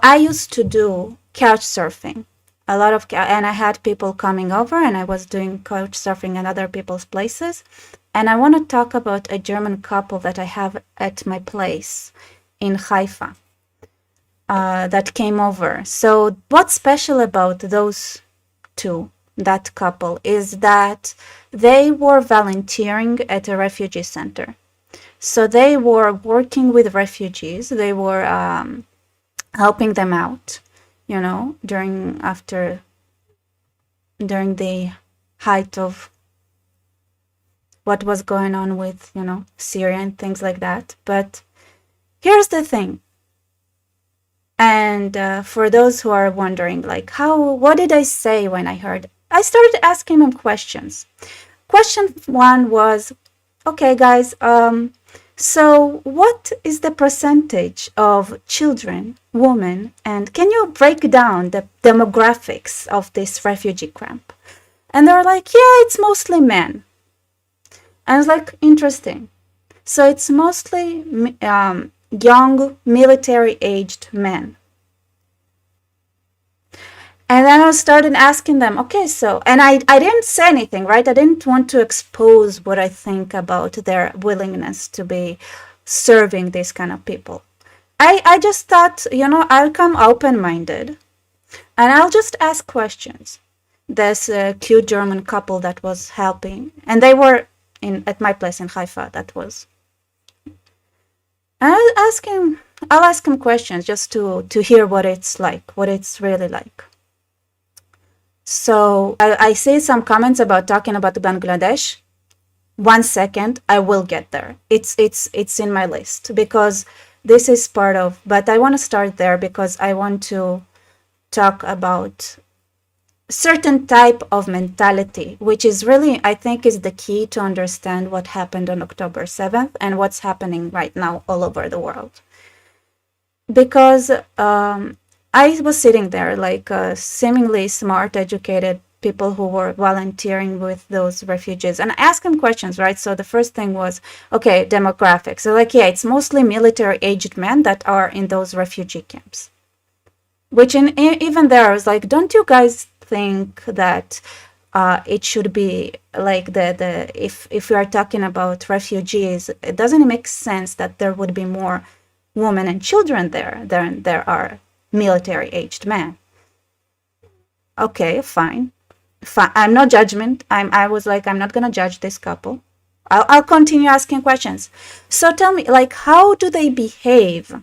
I used to do couch surfing. And I had people coming over and I was doing couch surfing at other people's places. And I want to talk about a German couple that I have at my place in Haifa that came over. So what's special about those two, that couple, is that they were volunteering at a refugee center. So they were working with refugees. They were helping them out, during the height of what was going on with, Syria and things like that. But here's the thing. And for those who are wondering, like, what did I say when I started asking them questions. Question one was, okay, guys, so what is the percentage of children, women, and can you break down the demographics of this refugee camp? And they're like, yeah, it's mostly men. And I was like, interesting. So it's mostly young military-aged men. And then I started asking them, okay, so, and I didn't say anything, right? I didn't want to expose what I think about their willingness to be serving these kind of people. I just thought, I'll come open-minded and I'll just ask questions. This cute German couple that was helping, and they were at my place in Haifa, that was. And I'll ask him questions just to hear what it's like, what it's really like. So I see some comments about talking about Bangladesh. 1 second, I will get there. It's in my list because this is part of, but I want to start there because I want to talk about certain type of mentality, which is really, I think, is the key to understand what happened on October 7th and what's happening right now all over the world. Because I was sitting there like seemingly smart, educated people who were volunteering with those refugees, and I asked them questions, right? So the first thing was, okay, demographics. So like, yeah, it's mostly military-aged men that are in those refugee camps. Which even there, I was like, don't you guys think that it should be like if we are talking about refugees, it doesn't make sense that there would be more women and children there than there are military-aged men. Okay, fine. I'm no judgment. I was like, I'm not gonna judge this couple. I'll continue asking questions. So tell me, like, how do they behave?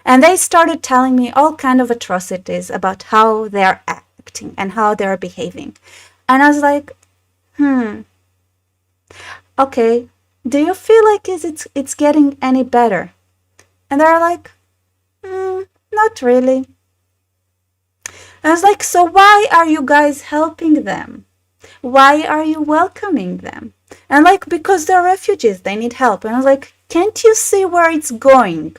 And they started telling me all kind of atrocities about how they're acting and how they're behaving. And I was like, okay, do you feel like it's getting any better? And they're like, not really. I was like, so why are you guys helping them? Why are you welcoming them? And like, because they're refugees, they need help. And I was like, can't you see where it's going?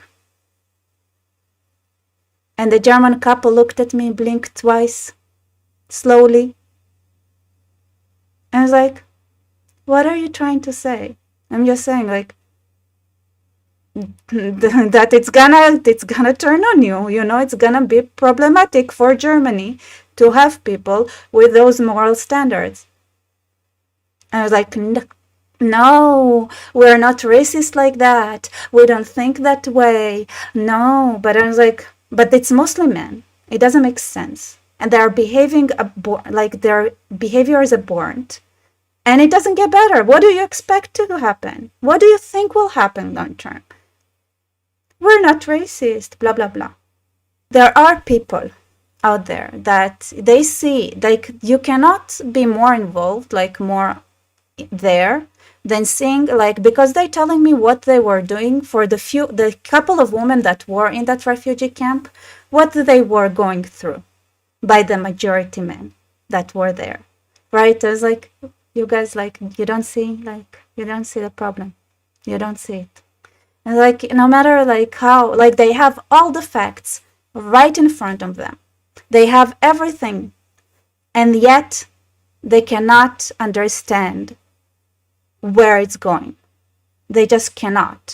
And the German couple looked at me, blinked twice, slowly. And I was like, what are you trying to say? I'm just saying, like, that it's gonna turn on you, it's gonna be problematic for Germany to have people with those moral standards. And I was like, no, we're not racist like that. We don't think that way. No, but I was like, but it's mostly men. It doesn't make sense. And they're behaving like their behavior is abhorrent. And it doesn't get better. What do you expect to happen? What do you think will happen long term? We're not racist, blah, blah, blah. There are people out there that they see, like, you cannot be more involved, like more there than seeing, like, because they're telling me what they were doing for the couple of women that were in that refugee camp, what they were going through by the majority men that were there, right? I was like, you guys, like, you don't see the problem. You don't see it. And like, no matter like how, like, they have all the facts right in front of them. They have everything. And yet they cannot understand where it's going. They just cannot.